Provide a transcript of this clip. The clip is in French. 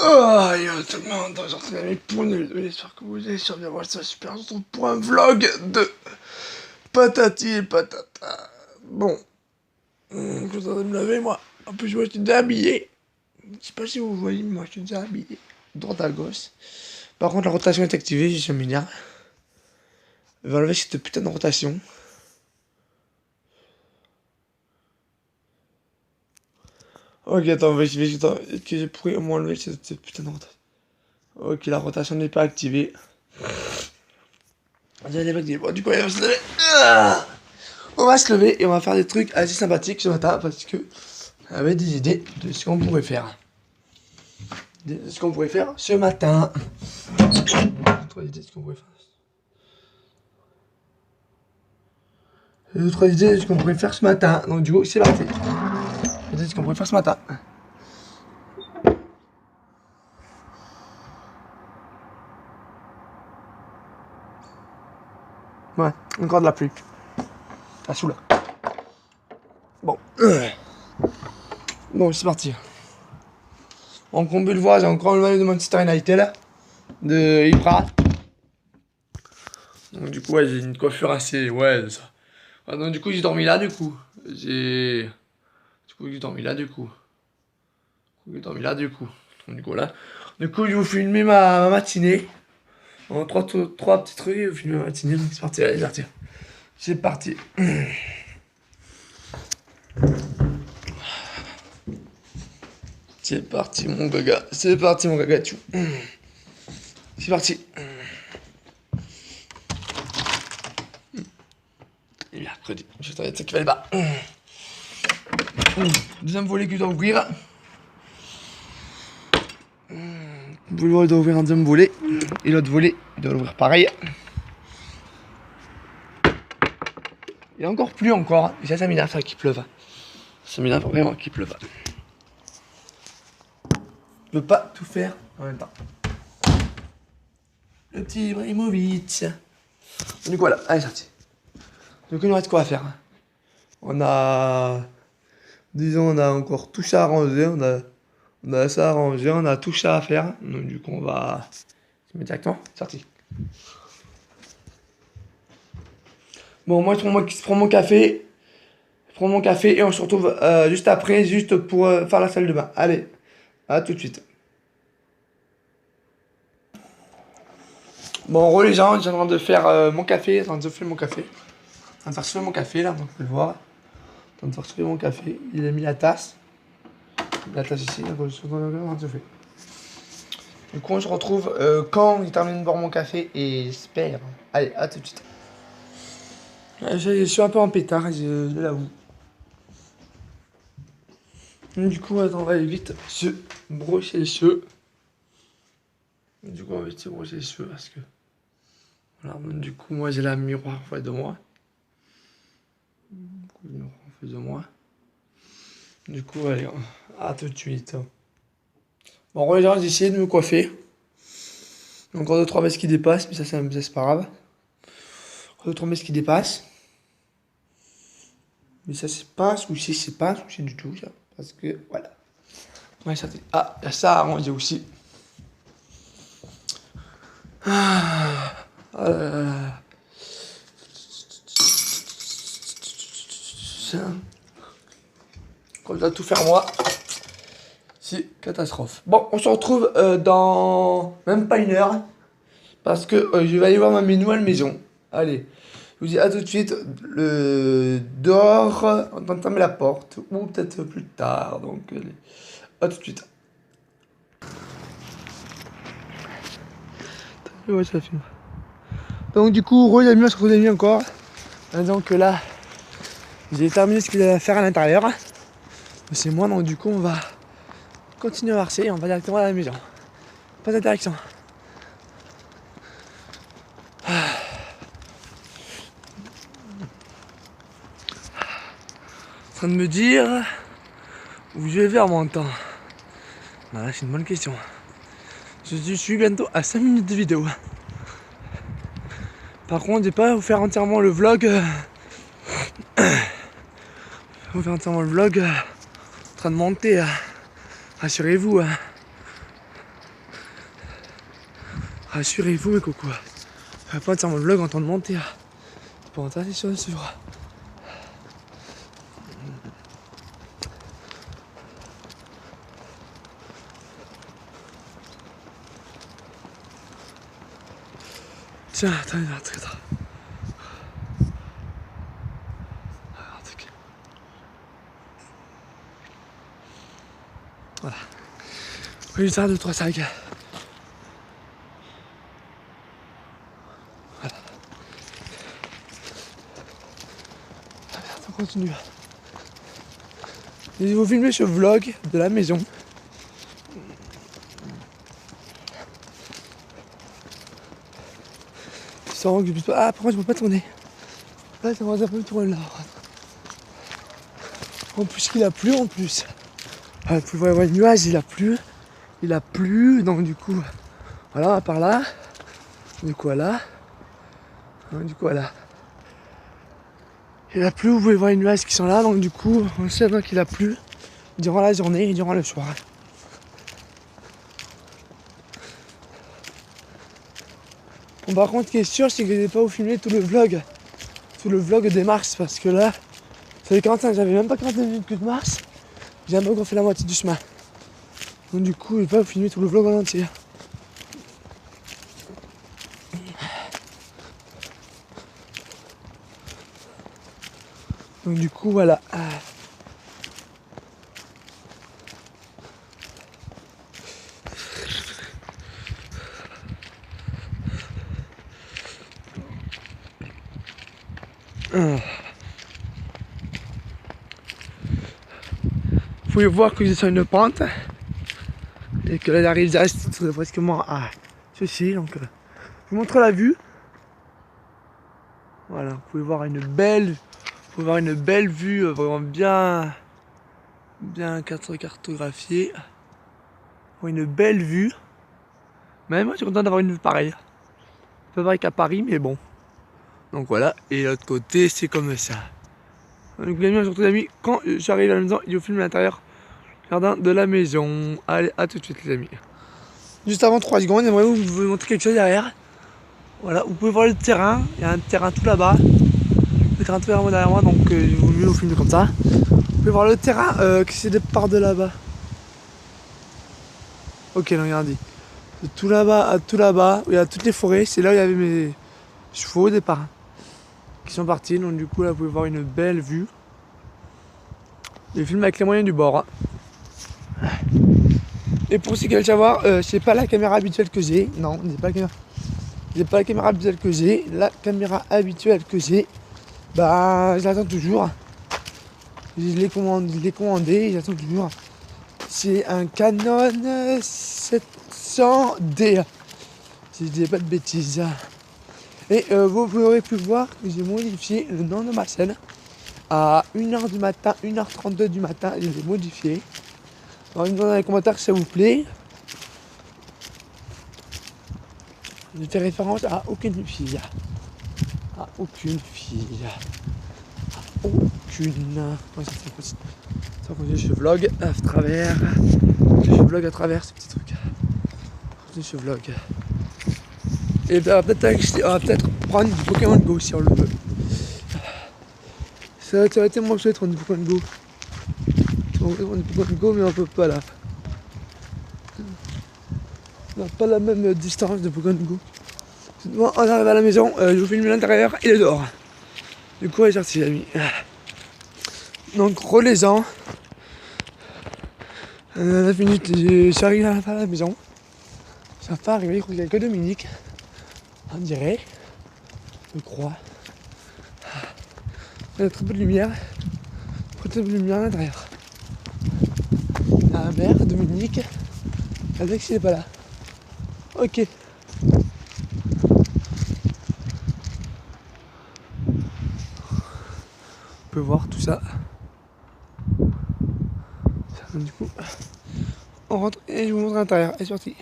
Oh, yo tout le monde, aujourd'hui mes poneys, j'espère que vous allez sur bien, moi ça super, on se retrouve pour un vlog de patati et patata. Bon, je suis en train de me laver moi, en plus moi je suis déjà habillé, je sais pas si vous voyez, mais moi je suis déjà habillé, droite à gauche. Par contre la rotation est activée, j'ai mis là. Je vais enlever cette putain de rotation. Ok, attends, que j'ai pourri au moins enlever cette putain de rotation. Ok, la rotation n'est pas activée. Bon, du coup, on va se lever. On va se lever et on va faire des trucs assez sympathiques ce matin parce que j'avais des idées de ce qu'on pourrait faire. De ce qu'on pourrait faire ce matin. Trois idées de ce qu'on pourrait faire. Trois idées de ce qu'on pourrait faire ce matin. Donc, du coup, c'est parti. Idées de ce qu'on pourrait faire ce matin. Ouais, encore de la pluie. Ça saoule. Bon. Bon, c'est parti. Donc, on peut le voir, j'ai encore le maillot de Manchester United là. De Ibra. Donc, du coup, ouais, j'ai une coiffure assez. Ouais, c'est ça. Ah, donc, du coup, j'ai dormi là, du coup. J'ai dormi là, du coup. J'ai dormi là, du coup. Donc, du coup, là. Du coup, je vais vous filmer ma matinée. En trois petits trucs, je vais vous filmer ma matinée. Donc, c'est parti, allez, c'est parti. C'est parti. C'est parti, mon gaga. C'est parti, mon gaga. C'est parti. Et mercredi, je t'arrête, c'est qui va le bas. Deuxième volet que je dois ouvrir. Le volet, il doit ouvrir un deuxième volet. Et l'autre volet, il doit l'ouvrir pareil. Il a encore plu encore. Et ça m'énerve qu'il pleuve. Ça m'énerve vraiment qu'il pleuve. Je peux pas tout faire en même temps. Le petit Ibrahimovic. Du coup, voilà, allez, sorti. Donc, il nous reste quoi à faire. On a. Disons, on a encore tout ça à arranger. On a ça à ranger, on a tout ça à faire. Donc, du coup, on va se mettre directement. Sorti. Bon, moi, je prends mon café. Je prends mon café et on se retrouve juste après, juste pour faire la salle de bain. Allez, à tout de suite. Bon, les gens, j'ai en train de faire mon café, en train de souffler mon café. En train de faire souffler mon café, là, donc vous pouvez le voir. En train de faire souffler mon café. Il a mis la tasse. La tasse ici, là, je suis en train de souffler. Du coup, on se retrouve quand il termine de boire mon café et j'espère. Allez, à tout de suite. Je suis un peu en pétard, je l'avoue. Du coup, attends, on va aller vite se brosser les cheveux. Du coup, on va vite se brosser les cheveux parce que. Voilà, du coup, moi j'ai la miroir en face de moi. Le miroir en face de moi. Du coup, allez, à tout de suite. Bon, les gens, j'ai essayé de me coiffer. Encore 2-3 mèches qui dépassent, mais ça, c'est pas grave. Encore 2-3 mèches qui dépassent. Mais ça, c'est pas un souci, c'est pas un souci du tout, ça. Parce que, voilà. Ouais, ça, ah, il y a ça à arranger aussi. Ah, quand je dois tout faire moi, c'est catastrophe. Bon, on se retrouve dans même pas une heure. Parce que je vais aller voir ma nouvelle maison. Allez, je vous dis à tout de suite. Dehors, on va fermer la porte. Ou peut-être plus tard. Donc, allez, à tout de suite. Ouais, ça filme. Donc, du coup, il a mis un screw d'amis encore. Donc là, j'ai terminé ce qu'il y a à faire à l'intérieur. C'est moi, donc du coup, on va continuer à marcher et on va directement à la maison. Pas de direction. En train de me dire où je vais vers mon temps. Voilà, c'est une bonne question. Je suis bientôt à 5 minutes de vidéo. Par contre, je vais pas vous faire entièrement le vlog. Vous faire entièrement le vlog en train de monter. Rassurez-vous. Rassurez-vous mes cocos. Je vais pas faire mon vlog en temps de monter. Pour en c'est sûr de suivre. Tiens, attends, il y a un truc. Voilà. Oui, ça, 2, 3, 5. Voilà. On continue. Je vais vous filmer ce vlog de la maison. Sans que je puisse pas. Ah, pourquoi je peux pas tourner? Là, ça va un peu tourner là. En plus qu'il a plu en plus. Vous pouvez voir le nuage, il a plu. Il a plu, donc du coup, voilà, par là. Du coup, voilà. Du coup, voilà. Il a plu, vous pouvez voir les nuages qui sont là, donc du coup, on sait donc qu'il a plu durant la journée et durant le soir. Bon, par contre, ce qui est sûr, c'est que je n'ai pas vous filmer tout le vlog des marches, parce que là, ça fait 45, j'avais même pas 45 minutes que de marche, j'ai même pas encore fait la moitié du chemin. Donc du coup, je vais pas vous filmer tout le vlog en entier. Donc du coup, voilà. Vous pouvez voir que je suis sur une pente et que la rivière est presque à ceci. Donc, je vous montre la vue. Voilà, vous pouvez voir une belle vue, vraiment bien cartographiée. Une belle vue. Mais moi, je suis content d'avoir une vue pareille. Pas pareil qu'à Paris, mais bon. Donc voilà, et l'autre côté, c'est comme ça. Donc les amis, surtout les amis, quand j'arrive à la maison, je vous filme l'intérieur jardin de la maison. Allez, à tout de suite les amis. Juste avant 3 secondes, j'aimerais vous montrer quelque chose derrière. Voilà, vous pouvez voir le terrain, il y a un terrain tout là-bas. Le terrain tout là-bas derrière moi, donc je vais vous filmer comme ça. Vous pouvez voir le terrain qui se départ de là-bas. Ok, non, regardez. De tout là-bas à tout là-bas, il y a toutes les forêts, c'est là où il y avait mes chevaux au départ. Qui sont partis, donc du coup là vous pouvez voir une belle vue. Je filme avec les moyens du bord. Et pour ceux qui veulent savoir, c'est pas la caméra habituelle que j'ai. Non, c'est pas la caméra. C'est pas la caméra habituelle que j'ai. La caméra habituelle que j'ai, bah je l'attends toujours. Je l'ai commandé, j'attends toujours. C'est un Canon 700D. Si je dis pas de bêtises. Et vous aurez pu voir que j'ai modifié le nom de ma chaîne à 1h du matin, 1h32 du matin, je l'ai modifié. Alors, dites-moi dans les commentaires si ça vous plaît. Je fais référence à aucune fille. À aucune fille. À aucune. Ça continue, je vlog à travers. Je vlog à travers ce petit truc. Je vlog. Et on va peut-être prendre du Pokémon Go si on le veut. Ça aurait été moins chouette de prendre du Pokémon Go. On veut prendre du Pokémon Go mais on peut pas là. On n'a pas la même distance de Pokémon Go. Bon, on arrive à la maison, je vous filme l'intérieur, il est dehors. Du coup, il est sorti, les amis. Donc, relais-en. 9 minutes, je suis arrivé à la maison. Ça n'a pas arrivé, je crois qu'il y a que Dominique. On dirait. Je crois. Il y a très peu de lumière. Très peu de lumière à l'intérieur. La mère, Dominique. Alex, il n'est pas là. Ok. On peut voir tout ça. Du coup, on rentre et je vous montre l'intérieur. Et c'est parti.